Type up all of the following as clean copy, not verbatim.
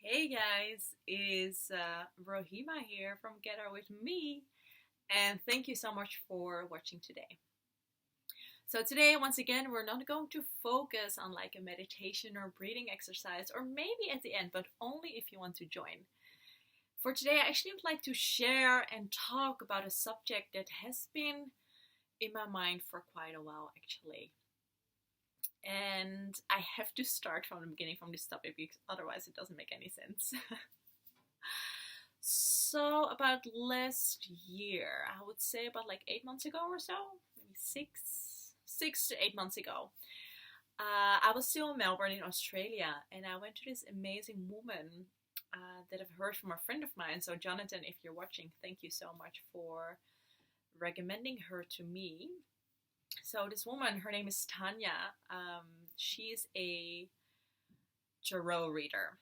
Hey guys, it is Rohima here from Get Out With Me, and thank you so much for watching today. So, today, once again, we're not going to focus on like a meditation or breathing exercise, or maybe at the end, but only if you want to join. For today, I actually would like to share and talk about a subject that has been in my mind for quite a while, actually. And I have to start from the beginning from this topic because otherwise it doesn't make any sense. So about last year, I would say about like 8 months ago or so, maybe 6 to 8 months ago. I was still in Melbourne in Australia, and I went to this amazing woman that I've heard from a friend of mine. So Jonathan, if you're watching, thank you so much for recommending her to me. So this woman, her name is Tanya. She's a tarot reader.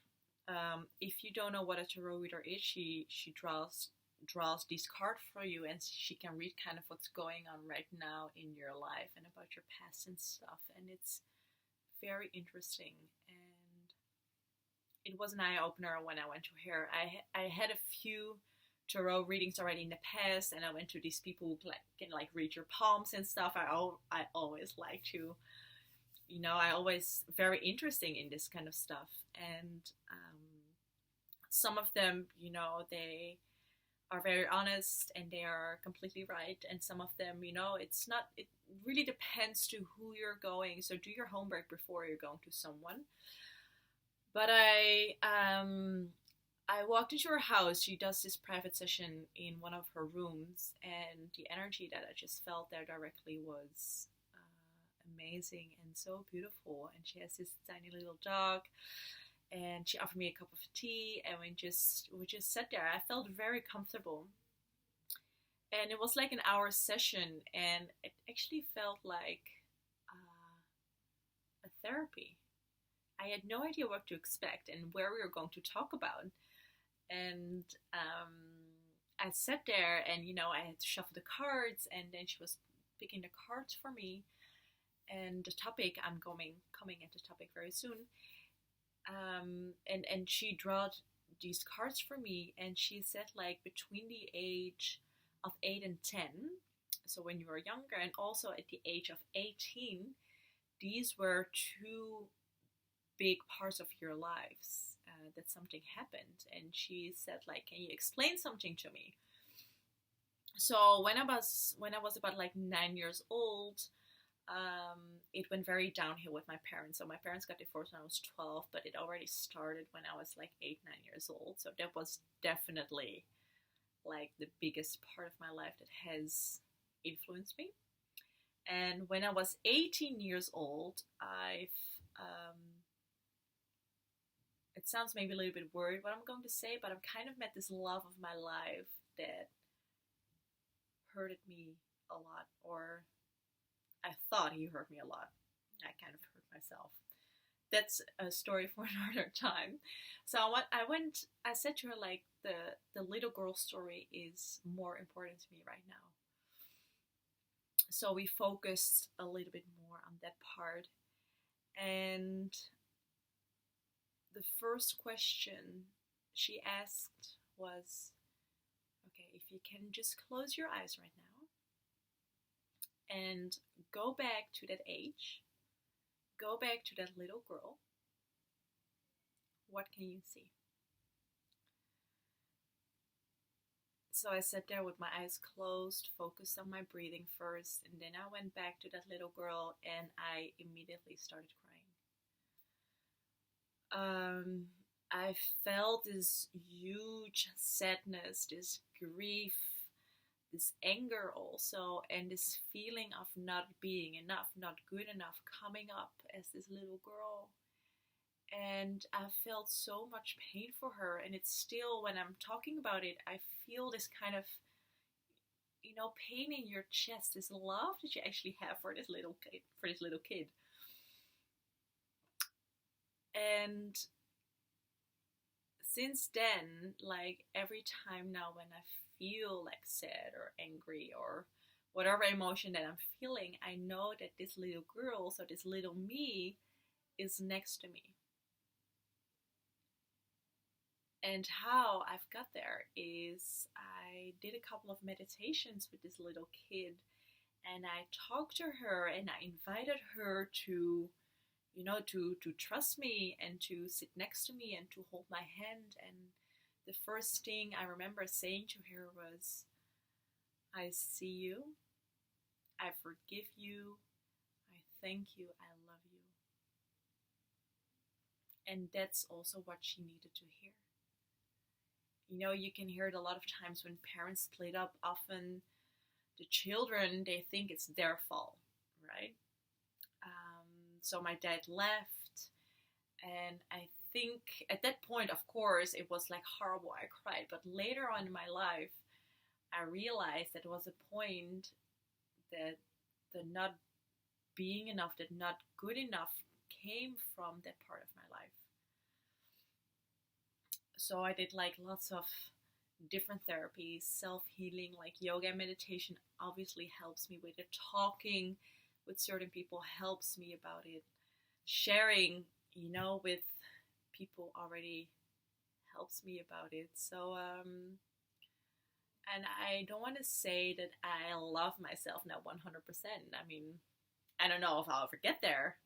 If you don't know what a tarot reader is, she draws these cards for you, and she can read kind of what's going on right now in your life and about your past and stuff. And it's very interesting. And it was an eye opener when I went to her. I had a few tarot readings already in the past, and I went to these people who can like read your palms and stuff. I always like to, I always very interesting in this kind of stuff. And some of them, they are very honest and they are completely right, and some of them, it's not. It really depends to who you're going. So do your homework before you're going to someone. But I walked into her house. She does this private session in one of her rooms, and the energy that I just felt there directly was amazing and so beautiful. And she has this tiny little dog, and she offered me a cup of tea, and we just sat there. I felt very comfortable, and it was like an hour session, and it actually felt like a therapy. I had no idea what to expect and where we were going to talk about. And I sat there, and I had to shuffle the cards, and then she was picking the cards for me. And the topic, I'm coming at the topic very soon. And she drew these cards for me, and she said like between the age of 8 and 10. So when you were younger, and also at the age of 18, these were two big parts of your lives that something happened. And she said like, can you explain something to me? So when I was about like 9 years old, it went very downhill with my parents. So my parents got divorced when I was 12, but it already started when I was like 8, 9 years old. So that was definitely like the biggest part of my life that has influenced me. And when I was 18 years old, it sounds maybe a little bit weird what I'm going to say, but I've kind of met this love of my life that hurted me a lot, or I thought he hurt me a lot. I kind of hurt myself. That's a story for another time. So I said to her like the little girl story is more important to me right now. So we focused a little bit more on that part. And the first question she asked was, okay, if you can just close your eyes right now and go back to that age, go back to that little girl, what can you see? So I sat there with my eyes closed, focused on my breathing first, and then I went back to that little girl, and I immediately started crying. I felt this huge sadness, this grief, this anger also, and this feeling of not being enough, not good enough, coming up as this little girl. And I felt so much pain for her, and it's still, when I'm talking about it, I feel this kind of, pain in your chest, this love that you actually have for this little kid. And since then, like every time now when I feel like sad or angry or whatever emotion that I'm feeling, I know that this little girl, so this little me, is next to me. And how I've got there is I did a couple of meditations with this little kid, and I talked to her and I invited her to, to trust me and to sit next to me and to hold my hand. And the first thing I remember saying to her was, I see you, I forgive you, I thank you, I love you. And that's also what she needed to hear. You can hear it a lot of times when parents split up. Often the children, they think it's their fault, right? So my dad left, and I think at that point, of course, it was like horrible. I cried. But later on in my life, I realized that it was a point that the not being enough, that not good enough, came from that part of my life. So I did like lots of different therapies, self-healing, like yoga and meditation obviously helps me with it. Talking with certain people helps me about it. Sharing, with people already helps me about it. So, and I don't want to say that I love myself now 100%. I mean, I don't know if I'll ever get there,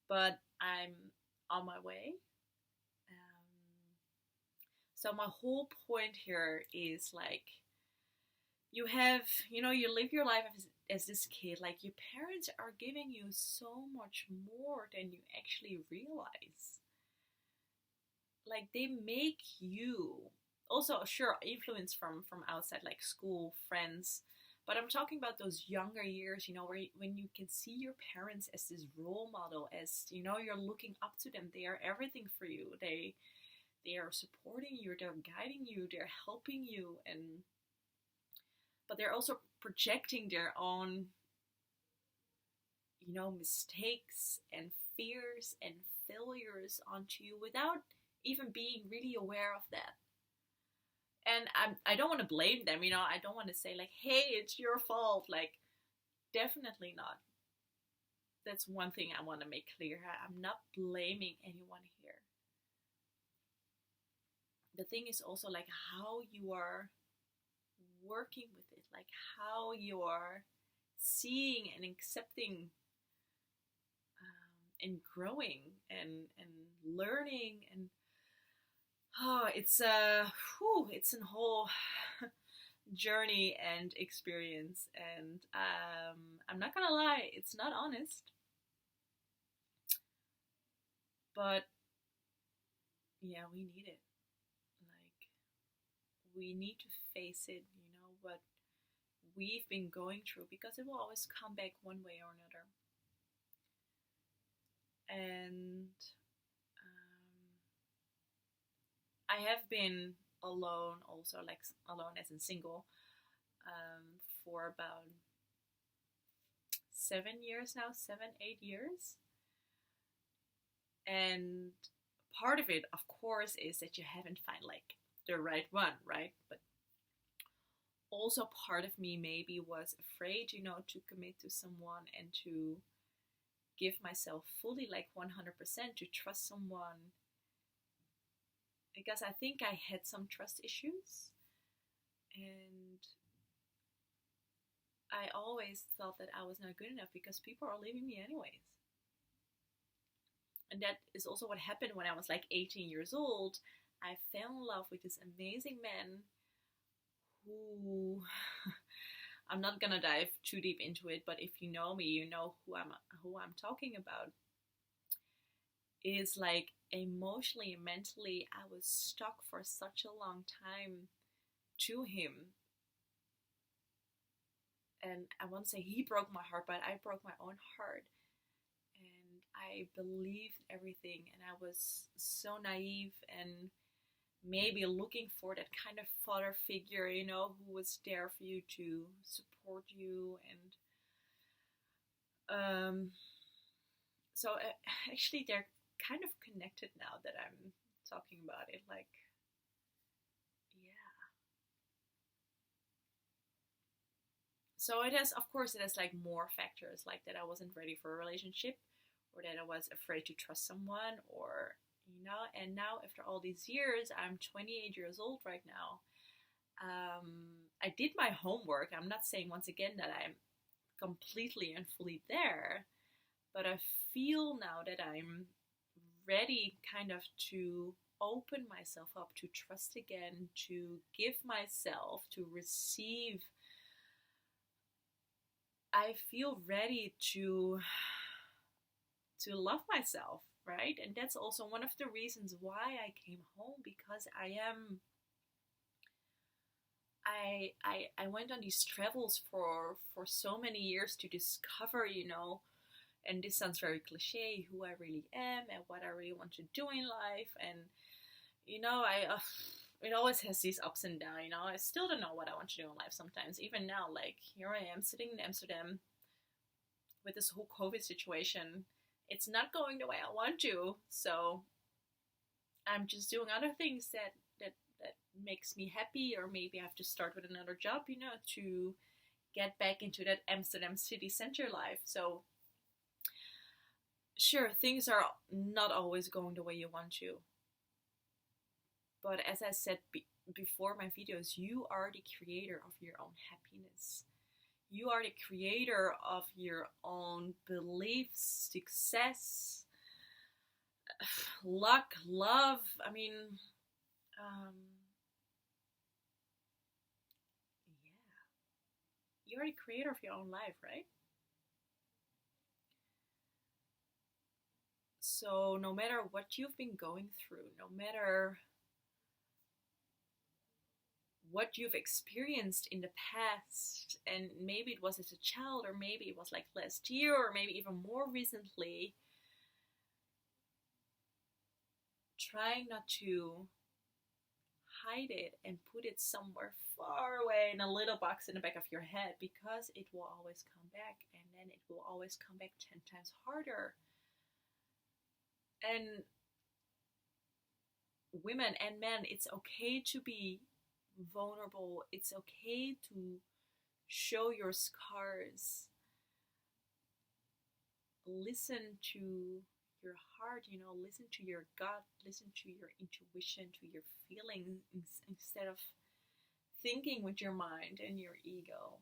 but I'm on my way. So my whole point here is like, you have, you live your life as this kid, like your parents are giving you so much more than you actually realize. Like they make you, also sure, influence from outside, like school, friends, but I'm talking about those younger years, when you can see your parents as this role model, as, you're looking up to them. They are everything for you. They are supporting you, they're guiding you, they're helping you, but they're also projecting their own, mistakes and fears and failures onto you without even being really aware of that. And I don't want to blame them, I don't want to say like, hey, it's your fault. Like, definitely not. That's one thing I want to make clear. I'm not blaming anyone here. The thing is also like how you are working with it, like how you are seeing and accepting, and growing and learning, and it's a whole journey and experience. And I'm not gonna lie, it's not honest, but yeah, we need it. Like, we need to face it, what we've been going through, because it will always come back one way or another. And I have been alone also, like alone as in single, for about 7 years now, 7, 8 years. And part of it, of course, is that you haven't found like the right one, right? But also part of me maybe was afraid, to commit to someone and to give myself fully, like 100%, to trust someone, because I think I had some trust issues, and I always thought that I was not good enough because people are leaving me anyways. And that is also what happened when I was like 18 years old. I fell in love with this amazing man who I'm not gonna dive too deep into it, but if you know me, you know who I'm talking about. Is like emotionally and mentally, I was stuck for such a long time to him. And I won't say he broke my heart, but I broke my own heart. And I believed everything, and I was so naive and maybe looking for that kind of father figure, who was there for you, to support you. And so actually they're kind of connected now that I'm talking about it. Like, yeah. So it has, of course, it has like more factors, like that I wasn't ready for a relationship, or that I was afraid to trust someone, or And now after all these years, I'm 28 years old right now. I did my homework. I'm not saying once again that I'm completely and fully there, but I feel now that I'm ready kind of to open myself up, to trust again, to give myself, to receive. I feel ready to love myself, right? And that's also one of the reasons why I came home, because I went on these travels for so many years to discover, and this sounds very cliche, who I really am and what I really want to do in life. And I it always has these ups and downs. I still don't know what I want to do in life sometimes. Even now, like, here I am sitting in Amsterdam with this whole COVID situation. It's not going the way I want to, so I'm just doing other things that makes me happy, or maybe I have to start with another job, to get back into that Amsterdam city center life. So sure, things are not always going the way you want to, but as I said before my videos, you are the creator of your own happiness. You are the creator of your own beliefs, success, luck, love. I mean, yeah, you're the creator of your own life, right? So no matter what you've been going through, no matter what you've experienced in the past, and maybe it was as a child, or maybe it was like last year, or maybe even more recently, trying not to hide it and put it somewhere far away in a little box in the back of your head, because it will always come back, and then it will always come back 10 times harder. And women and men, it's okay to be vulnerable. It's okay to show your scars. Listen to your heart, listen to your gut, listen to your intuition, to your feelings, instead of thinking with your mind and your ego.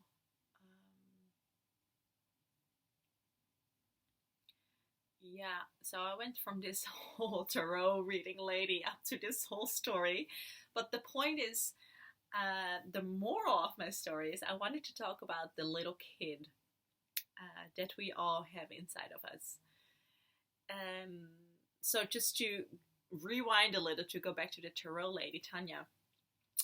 Yeah, so I went from this whole tarot reading lady up to this whole story. But the point is, the moral of my story is I wanted to talk about the little kid that we all have inside of us. So just to rewind a little, to go back to the tarot lady, Tanya,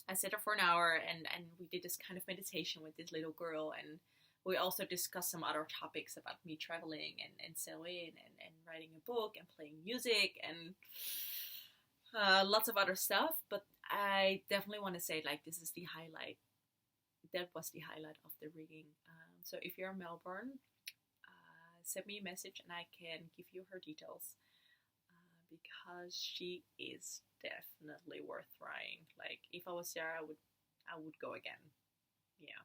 I sat there for an hour, and we did this kind of meditation with this little girl, and we also discussed some other topics about me traveling and sewing and writing a book and playing music and lots of other stuff. But I definitely want to say, like, this is the highlight. That was the highlight of the reading. So if you're in Melbourne, send me a message and I can give you her details, because she is definitely worth trying. Like, if I was there, I would go again. Yeah.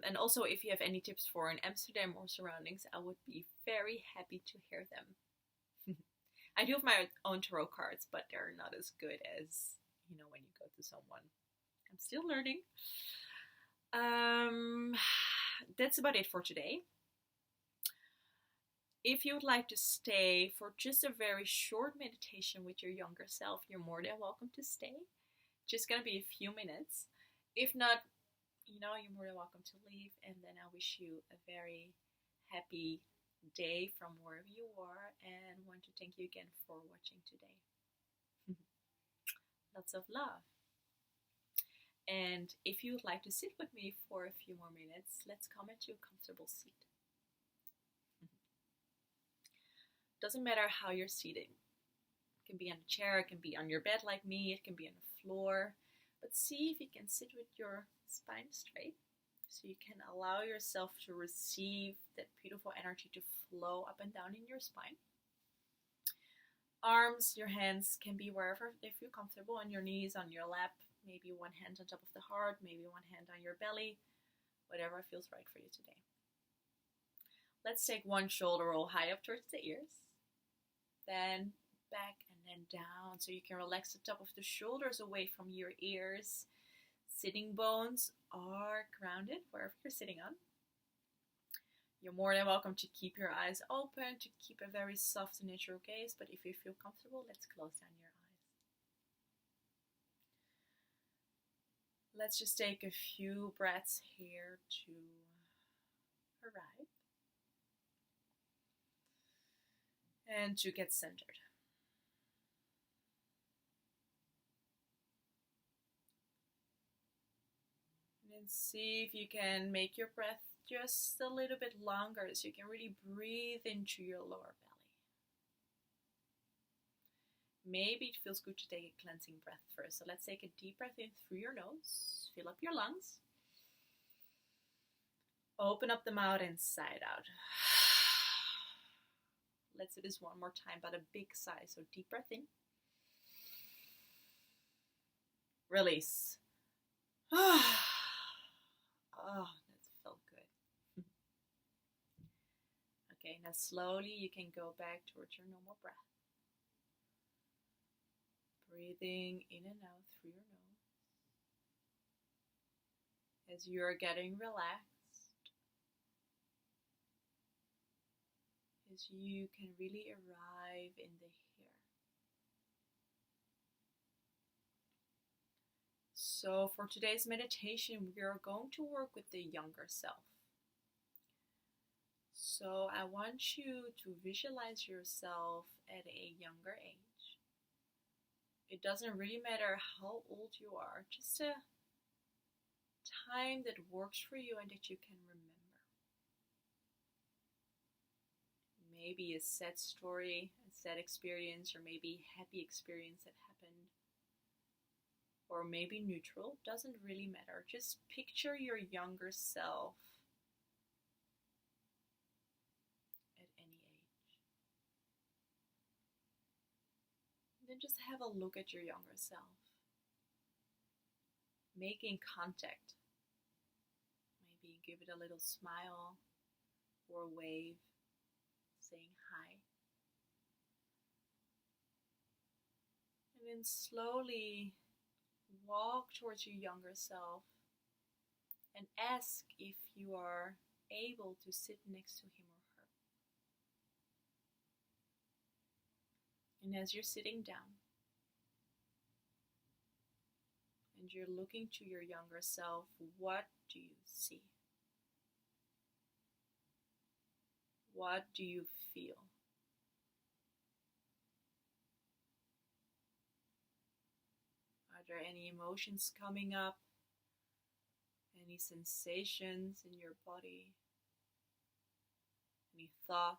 And also, if you have any tips for in Amsterdam or surroundings, I would be very happy to hear them. I do have my own tarot cards, but they're not as good as, when you go to someone. I'm still learning. That's about it for today. If you would like to stay for just a very short meditation with your younger self, you're more than welcome to stay. Just gonna be a few minutes. If not, you're more than welcome to leave. And then I wish you a very happy day from wherever you are, and want to thank you again for watching today. Lots of love. And if you would like to sit with me for a few more minutes, let's come into a comfortable seat. Doesn't matter how you're seating. It can be on a chair, it can be on your bed like me, it can be on the floor. But see if you can sit with your spine straight, so you can allow yourself to receive that beautiful energy to flow up and down in your spine. Arms, your hands can be wherever they feel comfortable, on your knees, on your lap, maybe one hand on top of the heart, maybe one hand on your belly, whatever feels right for you today. Let's take one shoulder roll high up towards the ears. then back and then down. So you can relax the top of the shoulders away from your ears. Sitting bones are grounded wherever you're sitting on. You're more than welcome to keep your eyes open, to keep a very soft and natural gaze, but if you feel comfortable, let's close down your eyes. Let's just take a few breaths here to arrive and to get centered. And see if you can make your breath just a little bit longer so you can really breathe into your lower belly. Maybe it feels good to take a cleansing breath first. So let's take a deep breath in through your nose. Fill up your lungs. Open up the mouth and sigh it out. Let's do this one more time, but a big sigh. So deep breath in. Release. Oh, that felt good. Okay, now slowly you can go back towards your normal breath. Breathing in and out through your nose. As you are getting relaxed, as you can really arrive in the here. So for today's meditation, we are going to work with the younger self. So I want you to visualize yourself at a younger age. It doesn't really matter how old you are, just a time that works for you and that you can remember. Maybe a sad story, a sad experience, or maybe a happy experience that happened. Or maybe neutral, doesn't really matter. Just picture your younger self at any age. And then just have a look at your younger self. Making contact. Maybe give it a little smile or a wave, saying hi. And then slowly walk towards your younger self and ask if you are able to sit next to him or her. And as you're sitting down and you're looking to your younger self, what do you see? What do you feel? Are there any emotions coming up? Any sensations in your body? Any thoughts?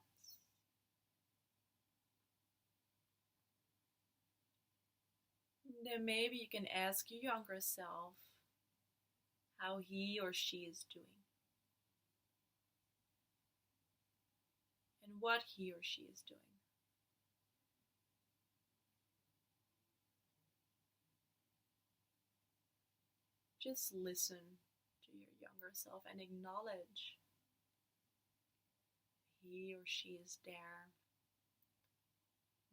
And then maybe you can ask your younger self how he or she is doing. And what he or she is doing. Just listen to your younger self and acknowledge he or she is there,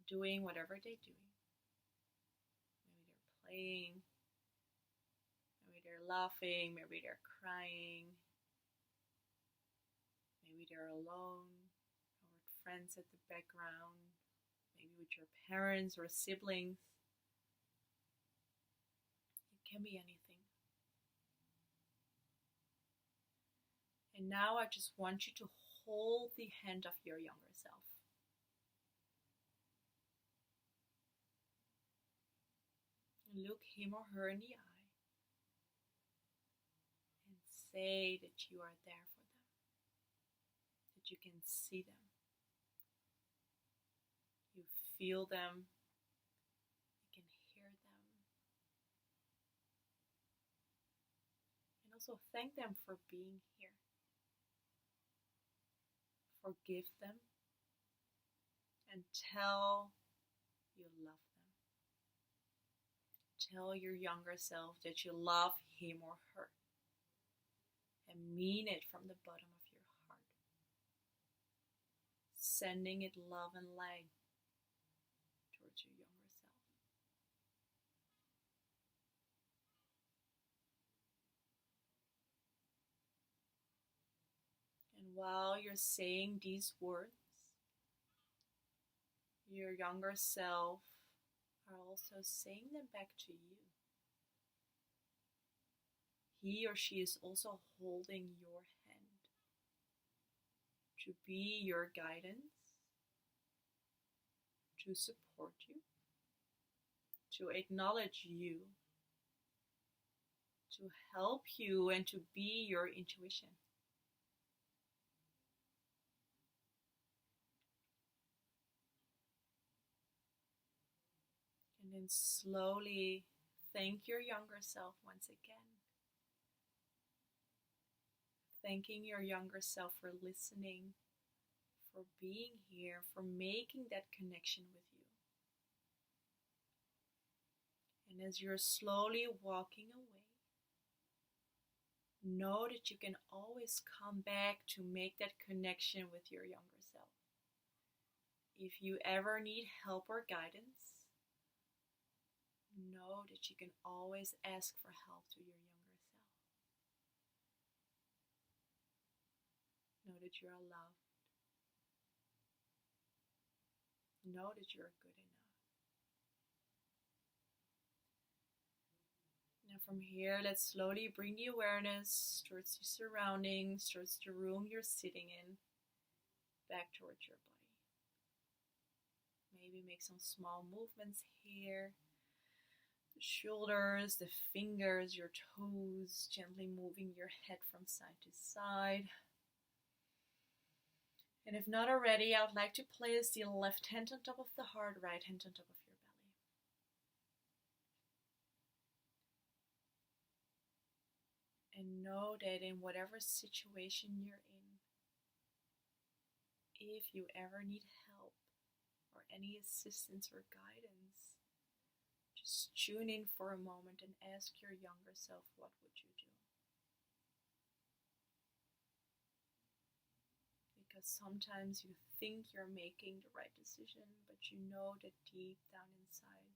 doing whatever they're doing. Maybe they're playing, maybe they're laughing, maybe they're crying, maybe they're alone or with friends at the background, maybe with your parents or siblings. It can be anything. And now I just want you to hold the hand of your younger self. And look him or her in the eye. And say that you are there for them. That you can see them. You feel them. You can hear them. And also thank them for being here. Forgive them and tell you love them. Tell your younger self that you love him or her and mean it from the bottom of your heart. Sending it love and light towards your younger self. And while you're saying these words, your younger self are also saying them back to you. He or she is also holding your hand to be your guidance, to support you, to acknowledge you, to help you, and to be your intuition. And then slowly thank your younger self once again. Thanking your younger self for listening, for being here, for making that connection with you. And as you're slowly walking away, know that you can always come back to make that connection with your younger self. If you ever need help or guidance, know that you can always ask for help to your younger self. Know that you are loved. Know that you are good enough. Now from here, let's slowly bring the awareness towards your surroundings, towards the room you're sitting in, back towards your body. Maybe make some small movements here. The shoulders, the fingers, your toes, gently moving your head from side to side. And if not already, I would like to place the left hand on top of the heart, right hand on top of your belly. And know that in whatever situation you're in, if you ever need help or any assistance or guidance, just tune in for a moment and ask your younger self, what would you do? Because sometimes you think you're making the right decision, but you know that deep down inside,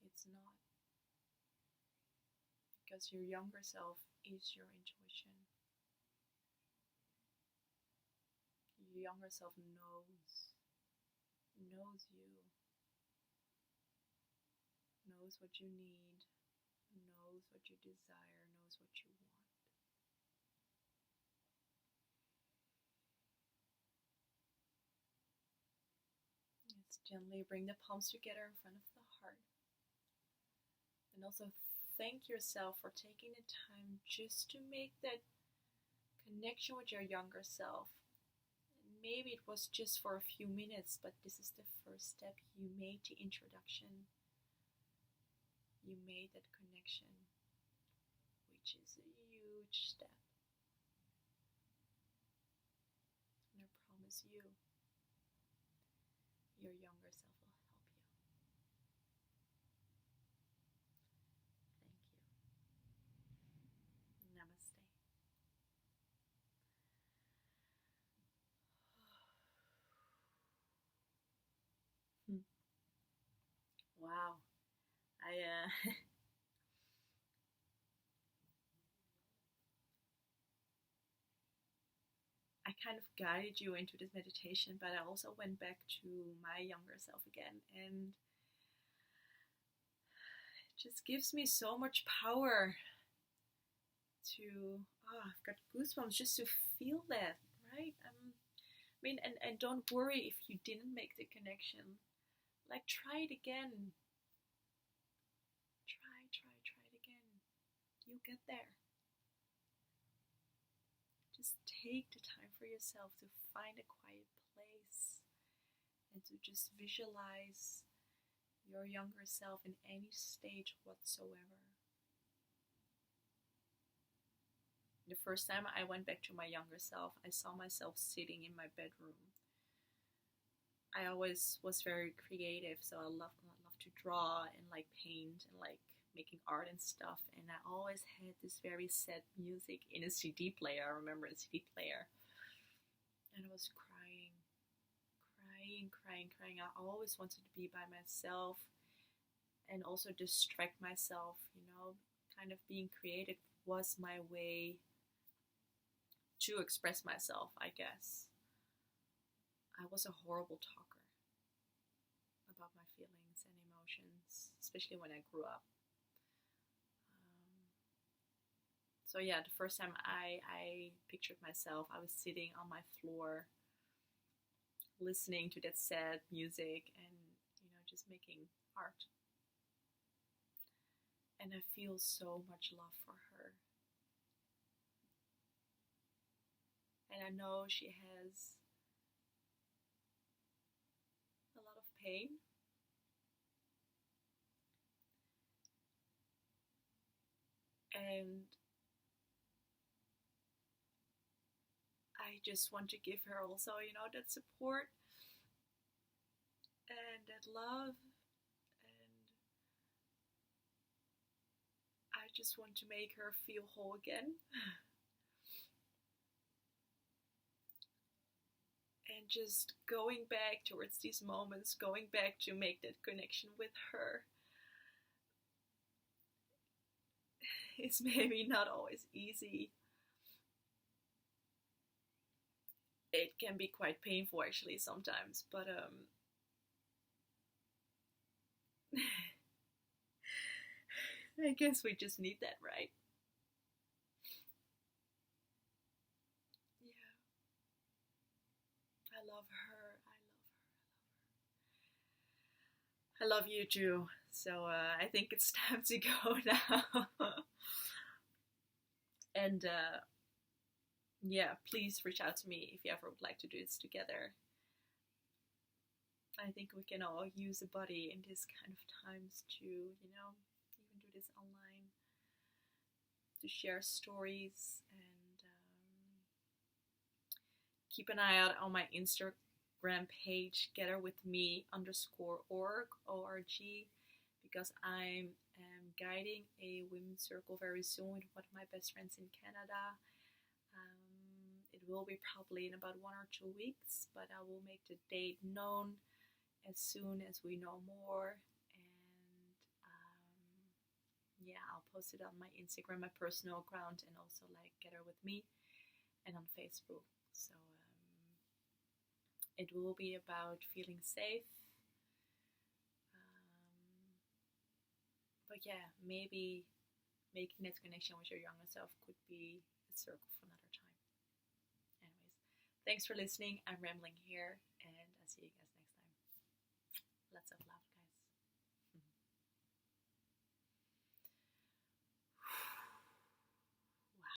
it's not. Because your younger self is your intuition. Your younger self knows you, knows what you need, knows what you desire, knows what you want. Let's gently bring the palms together in front of the heart. And also thank yourself for taking the time just to make that connection with your younger self. And maybe it was just for a few minutes, but this is the first step. You made the introduction. You made that connection, which is a huge step. And I promise you, your younger self will help you. Thank you. Namaste. Wow. I kind of guided you into this meditation, but I also went back to my younger self again, and it just gives me so much power to, I've got goosebumps just to feel that, right? And don't worry if you didn't make the connection. Like, try it again. Try it again. You'll get there. Just take the time for yourself to find a quiet place and to just visualize your younger self in any stage whatsoever. The first time I went back to my younger self, I saw myself sitting in my bedroom. I always was very creative, so I love to draw and like paint and like making art and stuff. And I always had this very sad music in a CD player. I remember a CD player, and I was crying crying, crying, crying. I always wanted to be by myself and also distract myself, kind of being creative was my way to express myself, I guess. I was a horrible talker about my feelings and emotions, especially when I grew up. So yeah, the first time I pictured myself, I was sitting on my floor listening to that sad music and, just making art. And I feel so much love for her. And I know she has a lot of pain. And I just want to give her also, that support and that love. And I just want to make her feel whole again. And just going back towards these moments, going back to make that connection with her. It's maybe not always easy. It can be quite painful actually sometimes, but I guess we just need that, right? Yeah. I love her. I love you too. So I think it's time to go now. And yeah, please reach out to me if you ever would like to do this together. I think we can all use a buddy in these kind of times to, even do this online, to share stories. And keep an eye out on my Instagram page, getherwithme_org, O-R-G, because I'm guiding a women's circle very soon with one of my best friends in Canada. It will be probably in about 1 or 2 weeks, but I will make the date known as soon as we know more. And yeah, I'll post it on my Instagram, my personal account, and also like Get Her With Me, and on Facebook. So it will be about feeling safe. But yeah, maybe making that connection with your younger self could be a circle for another time. Anyways, thanks for listening. I'm rambling here.